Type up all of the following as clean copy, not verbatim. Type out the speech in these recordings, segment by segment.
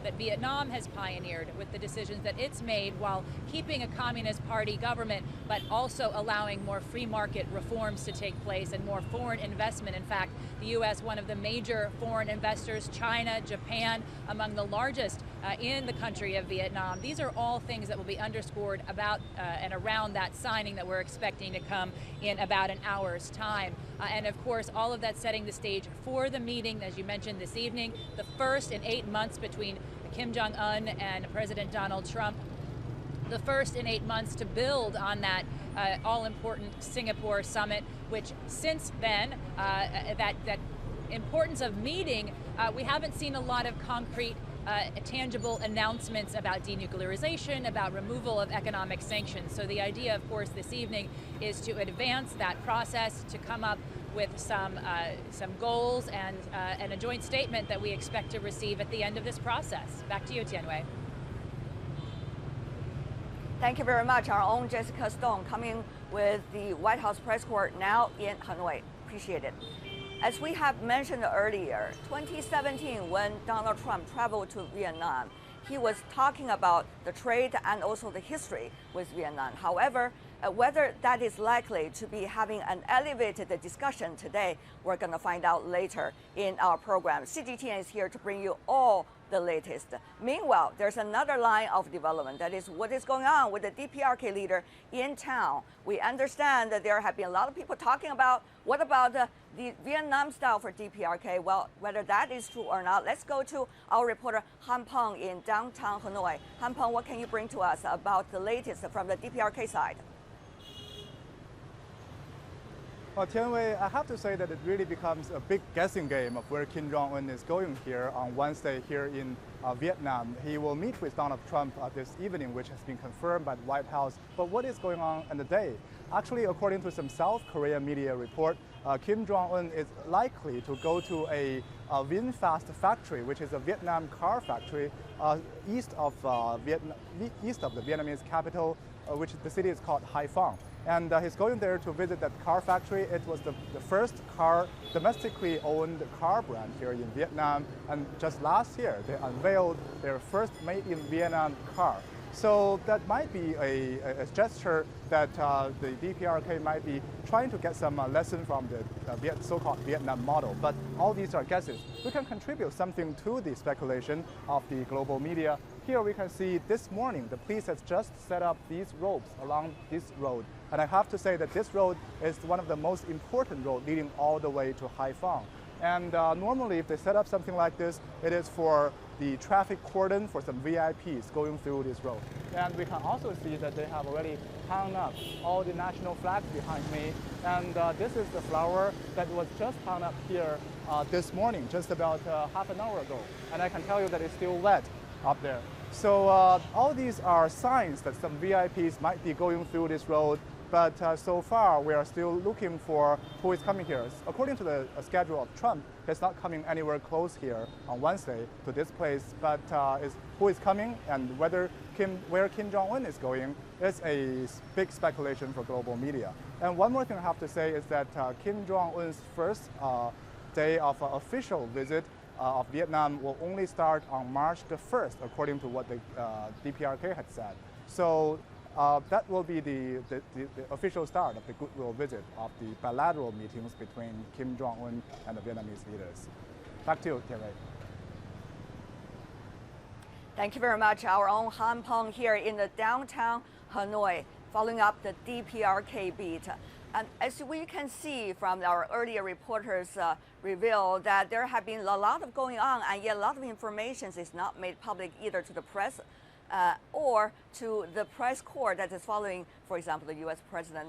that Vietnam has pioneered with the decisions that it's made while keeping a Communist Party government, but also allowing more free market reforms to take place and more foreign investment. In fact, the U.S., one of the major foreign investors, China, Japan, among the largest in the country of Vietnam. These are all things that will be underscored about and around that signing that we're expecting to come in about an hour's time. And of course, all of that setting the stage for the meeting, as you mentioned this evening, the first in 8 months between Kim Jong-un and President Donald Trump. The first in 8 months to build on that all-important Singapore summit, which since then, that importance of meeting, we haven't seen a lot of concrete tangible announcements about denuclearization, about removal of economic sanctions. So the idea, of course, this evening is to advance that process, to come up with some goals and a joint statement that we expect to receive at the end of this process. Back to you, Tianwei. Thank you very much. Our own Jessica Stone coming with the White House press corps now in Hanoi. Appreciate it. As we have mentioned earlier, 2017, when Donald Trump traveled to Vietnam, he was talking about the trade and also the history with Vietnam. However, whether that is likely to be having an elevated discussion today, we're going to find out later in our program. CGTN is here to bring you all the latest. Meanwhile, there's another line of development, that is what is going on with the DPRK leader in town. We understand that there have been a lot of people talking about what about the Vietnam style for DPRK. Well, whether that is true or not, let's go to our reporter Han Peng in downtown Hanoi. Han Peng, what can you bring to us about the latest from the DPRK side? Well, Tianwei, I have to say that it really becomes a big guessing game of where Kim Jong-un is going here on Wednesday here in Vietnam. He will meet with Donald Trump this evening, which has been confirmed by the White House. But what is going on in the day? Actually, according to some South Korea media report, Kim Jong-un is likely to go to a VinFast factory, which is a Vietnam car factory east of the Vietnamese capital, which the city is called Haiphong. And he's going there to visit that car factory. It was the first domestically owned car brand here in Vietnam. And just last year, they unveiled their first made in Vietnam car. So that might be a gesture that the DPRK might be trying to get some lesson from the so-called Vietnam model. But all these are guesses. We can contribute something to the speculation of the global media. Here we can see this morning, the police has just set up these ropes along this road. And I have to say that this road is one of the most important roads leading all the way to Haiphong. And normally if they set up something like this, it is for the traffic cordon for some VIPs going through this road. And we can also see that they have already hung up all the national flags behind me. And this is the flower that was just hung up here this morning, just about half an hour ago. And I can tell you that it's still wet up there. So all these are signs that some VIPs might be going through this road. But so far, we are still looking for who is coming here. According to the schedule of Trump, he's not coming anywhere close here on Wednesday to this place. But who is coming and where Kim Jong-un is going is a big speculation for global media. And one more thing I have to say is that Kim Jong-un's first day of official visit of Vietnam will only start on March the 1st, according to what the DPRK had said. So that will be the official start of the goodwill visit of the bilateral meetings between Kim Jong-un and the Vietnamese leaders. Back to you, Tianwei. Thank you very much. Our own Han Peng here in the downtown Hanoi, following up the DPRK beat. And as we can see from our earlier reporters' reveal that there have been a lot of going on, and yet a lot of information is not made public either to the press or to the press corps that is following, for example, the U.S. President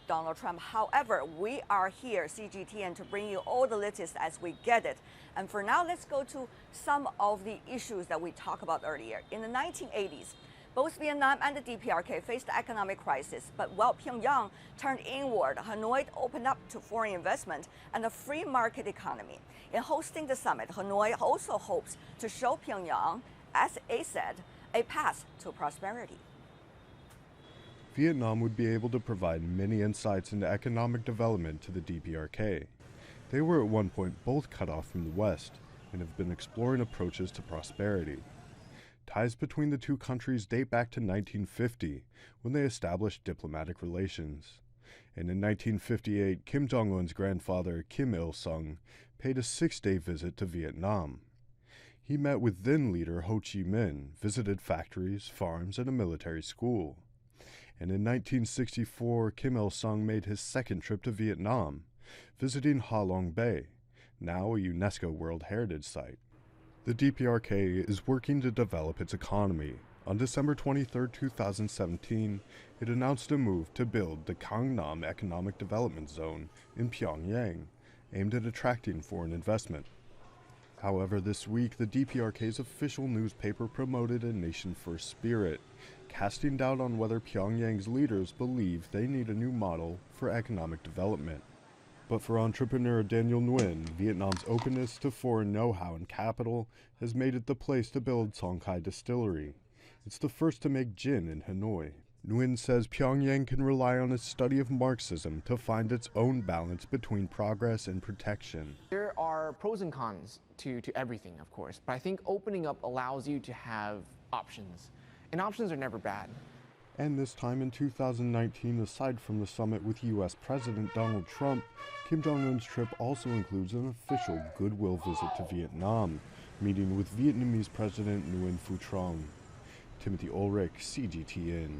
Donald Trump. However, we are here, CGTN, to bring you all the latest as we get it. And for now, let's go to some of the issues that we talked about earlier. In the 1980s, both Vietnam and the DPRK faced economic crisis, but while Pyongyang turned inward, Hanoi opened up to foreign investment and a free market economy. In hosting the summit, Hanoi also hopes to show Pyongyang, as it said, a path to prosperity. Vietnam would be able to provide many insights into economic development to the DPRK. They were at one point both cut off from the West and have been exploring approaches to prosperity. Ties between the two countries date back to 1950, when they established diplomatic relations. And in 1958, Kim Jong-un's grandfather, Kim Il-sung, paid a 6-day visit to Vietnam. He met with then-leader Ho Chi Minh, visited factories, farms, and a military school. And in 1964, Kim Il-sung made his second trip to Vietnam, visiting Ha Long Bay, now a UNESCO World Heritage Site. The DPRK is working to develop its economy. On December 23, 2017, it announced a move to build the Gangnam Economic Development Zone in Pyongyang, aimed at attracting foreign investment. However, this week, the DPRK's official newspaper promoted a nation-first spirit, casting doubt on whether Pyongyang's leaders believe they need a new model for economic development. But for entrepreneur Daniel Nguyen, Vietnam's openness to foreign know-how and capital has made it the place to build Trong Distillery. It's the first to make gin in Hanoi. Nguyen says Pyongyang can rely on its study of Marxism to find its own balance between progress and protection. There are pros and cons to everything, of course, but I think opening up allows you to have options, and options are never bad. And this time in 2019, aside from the summit with U.S. President Donald Trump, Kim Jong-un's trip also includes an official goodwill visit to Vietnam, meeting with Vietnamese President Nguyen Phu Trong. Timothy Ulrich, CGTN.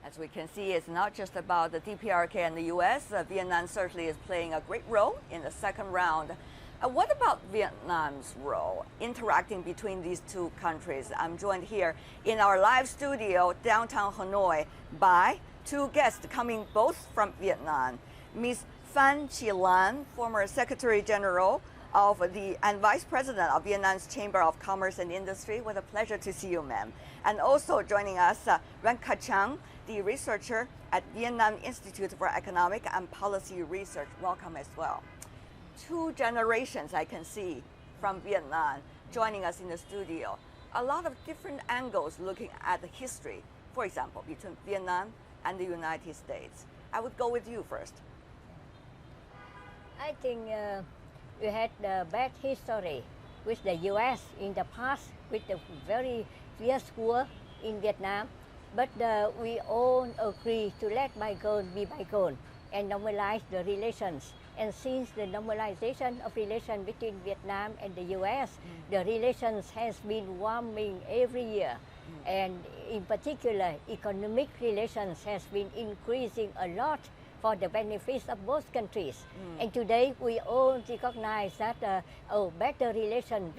As we can see, it's not just about the DPRK and the U.S. Vietnam certainly is playing a great role in the second round. What about Vietnam's role interacting between these two countries? I'm joined here in our live studio downtown Hanoi by two guests coming both from Vietnam. Ms. Phan Chi Lan, former Secretary General and Vice President of Vietnam's Chamber of Commerce and Industry. What a pleasure to see you, ma'am. And also joining us, Nguyen Phu Trong, the researcher at Vietnam Institute for Economic and Policy Research. Welcome as well. Two generations I can see from Vietnam joining us in the studio. A lot of different angles looking at the history, for example, between Vietnam and the United States. I would go with you first. I think we had a bad history with the U.S. in the past, with the very fierce war in Vietnam. But we all agree to let bygone be bygone and normalize the relations. And since the normalization of relations between Vietnam and the U.S., the relations has been warming every year. And in particular, economic relations has been increasing a lot for the benefits of both countries. And today, we all recognize that better relations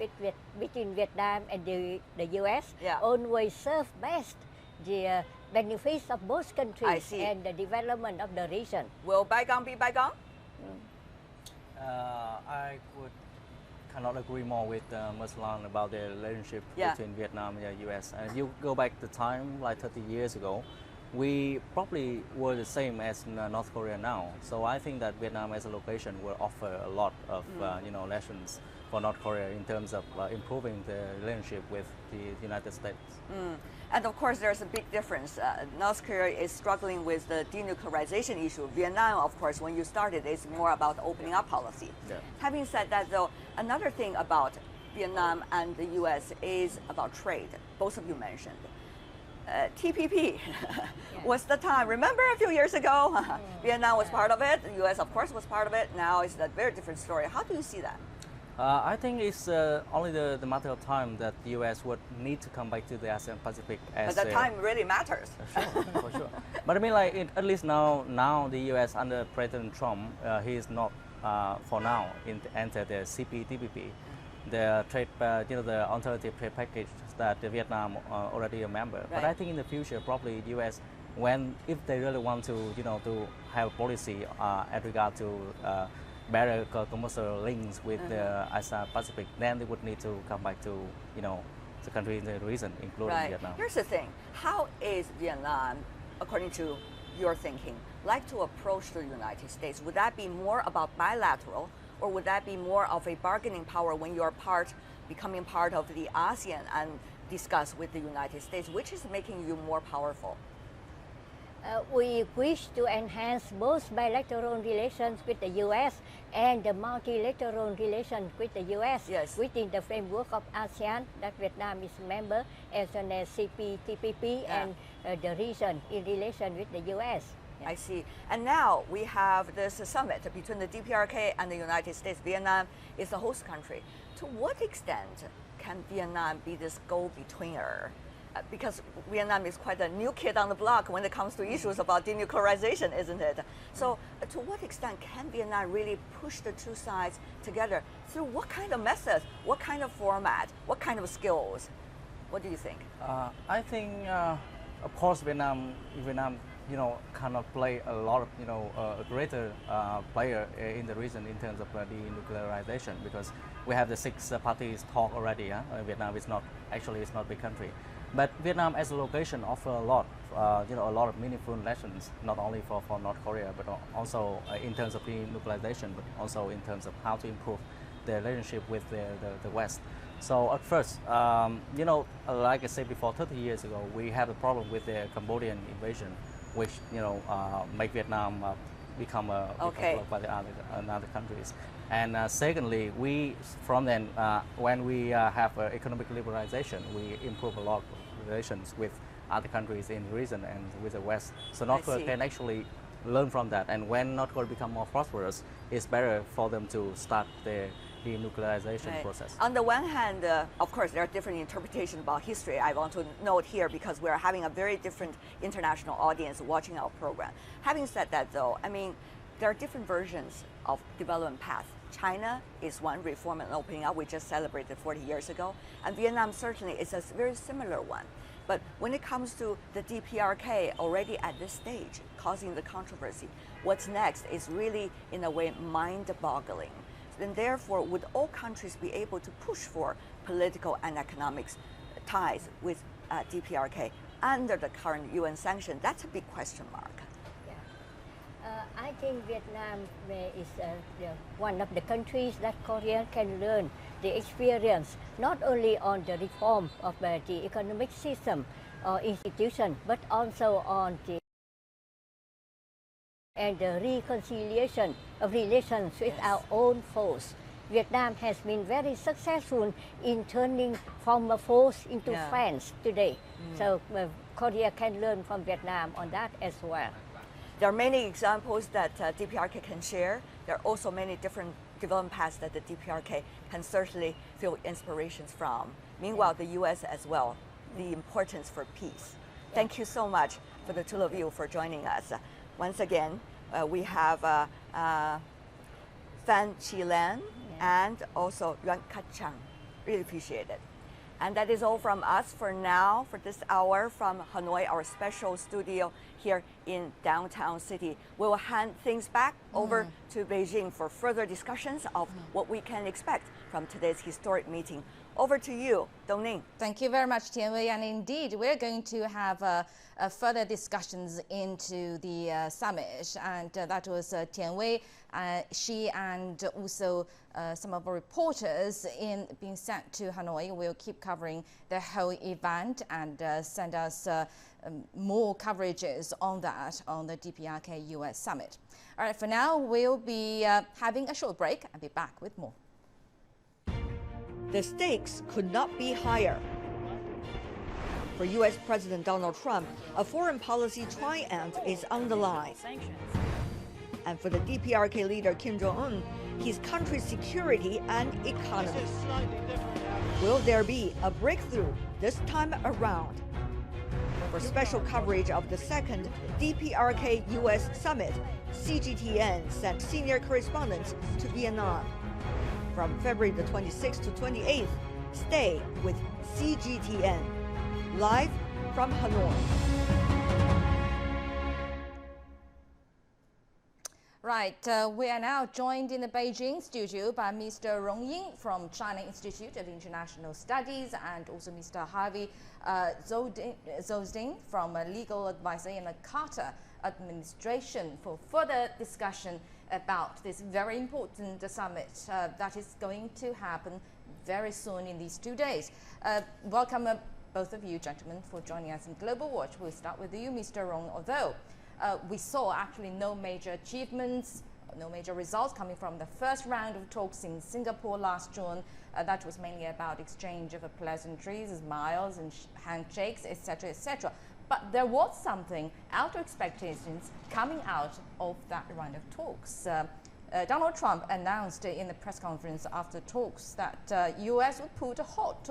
between Vietnam and the U.S. always serve best the benefits of both countries and the development of the region. Will bygone be bygone? I cannot agree more with Ms. Lan about the relationship between Vietnam and the U.S. And if you go back the time, like 30 years ago, we probably were the same as North Korea now. So I think that Vietnam as a location will offer a lot of lessons for North Korea in terms of improving the relationship with the United States. And of course, there's a big difference. North Korea is struggling with the denuclearization issue. Vietnam, of course, when you started, is more about opening up policy. Having said that, though, another thing about Vietnam and the U.S. is about trade. Both of you mentioned. TPP was the time. Remember a few years ago, Vietnam was part of it. The U.S., of course, was part of it. Now it's a very different story. How do you see that? I think it's only the matter of time that the U.S. would need to come back to the ASEAN Pacific as but the time really matters. Sure, for sure. But I mean, like at least now the U.S. under President Trump, he is not for now enter the CPTPP, the trade, the alternative trade package that Vietnam already a member. Right. But I think in the future, probably the U.S. if they really want to to have policy at regard to better commercial links with the ASEAN Pacific, then they would need to come back to the country in the region, including Vietnam. Here's the thing: how is Vietnam, according to your thinking, like to approach the United States? Would that be more about bilateral, or would that be more of a bargaining power when you're becoming part of the ASEAN and discuss with the United States, which is making you more powerful? We wish to enhance both bilateral relations with the U.S. and the multilateral relations with the U.S. Yes. within the framework of ASEAN that Vietnam is a member, as well as CPTPP and the region in relation with the U.S. I see. And now we have this summit between the DPRK and the United States. Vietnam is the host country. To what extent can Vietnam be this go-betweener? Because Vietnam is quite a new kid on the block when it comes to issues about denuclearization, isn't it? So to what extent can Vietnam really push the two sides together? Through what kind of methods, what kind of format, what kind of skills? What do you think? I think, of course, Vietnam, cannot play a lot of, a greater player in the region in terms of denuclearization, because we have the 6 parties talk already. Vietnam is not, actually it's not a big country. But Vietnam as a location offer a lot, a lot of meaningful lessons, not only for North Korea, but also in terms of denuclearization, but also in terms of how to improve the relationship with the West. So at first, like I said before, 30 years ago, we had a problem with the Cambodian invasion, which make Vietnam become blocked by the other countries. And secondly, we from then, when we have economic liberalization, we improve a lot of relations with other countries in the region and with the West. So North Korea can actually learn from that. And when North Korea become more prosperous, it's better for them to start the denuclearization process. On the one hand, of course, there are different interpretations about history. I want to note here because we're having a very different international audience watching our program. Having said that, though, I mean, there are different versions of development path. China is one, reform and opening up. We just celebrated 40 years ago. And Vietnam certainly is a very similar one. But when it comes to the DPRK already at this stage, causing the controversy, what's next is really, in a way, mind-boggling. And therefore, would all countries be able to push for political and economic ties with DPRK under the current UN sanction? That's a big question mark. I think Vietnam is one of the countries that Korea can learn the experience, not only on the reform of the economic system or institution, but also on the reconciliation of relations with our own foes. Vietnam has been very successful in turning former foes into friends today. So Korea can learn from Vietnam on that as well. There are many examples that DPRK can share. There are also many different development paths that the DPRK can certainly feel inspirations from. Meanwhile, the U.S. as well, the importance for peace. Thank you so much for the two of you for joining us. Once again, we have Phan Chi Lan and also Nguyen Phu Trong. Really appreciate it. And that is all from us for now, for this hour from Hanoi, our special studio here in downtown city. We will hand things back over to Beijing for further discussions of what we can expect from today's historic meeting. Over to you, Dongning. Thank you very much, Tianwei. And indeed, we're going to have further discussions into the summit. And that was Tianwei, she, and also some of our reporters being sent to Hanoi. We'll keep covering the whole event and send us more coverages on that on the DPRK US summit. All right, for now, we'll be having a short break and be back with more. The stakes could not be higher. For U.S. President Donald Trump, a foreign policy triumph is on the line. And for the DPRK leader Kim Jong-un, his country's security and economy. Will there be a breakthrough this time around? For special coverage of the second DPRK U.S. summit, CGTN sent senior correspondents to Vietnam. From February the 26th to 28th, stay with CGTN, live from Hanoi. Right, we are now joined in the Beijing studio by Mr. Rong Ying from China Institute of International Studies and also Mr. Harvey Zodin from Legal Advisor in the Carter Administration for further discussion about this very important summit that is going to happen very soon in these 2 days. Welcome, both of you gentlemen for joining us in Global Watch. We'll start with you, Mr. Rong. Although we saw actually no major achievements, no major results coming from the first round of talks in Singapore last June. That was mainly about exchange of pleasantries, smiles and handshakes, etc., etc. But there was something out of expectations coming out of that round of talks. Donald Trump announced in the press conference after talks that U.S. would put a halt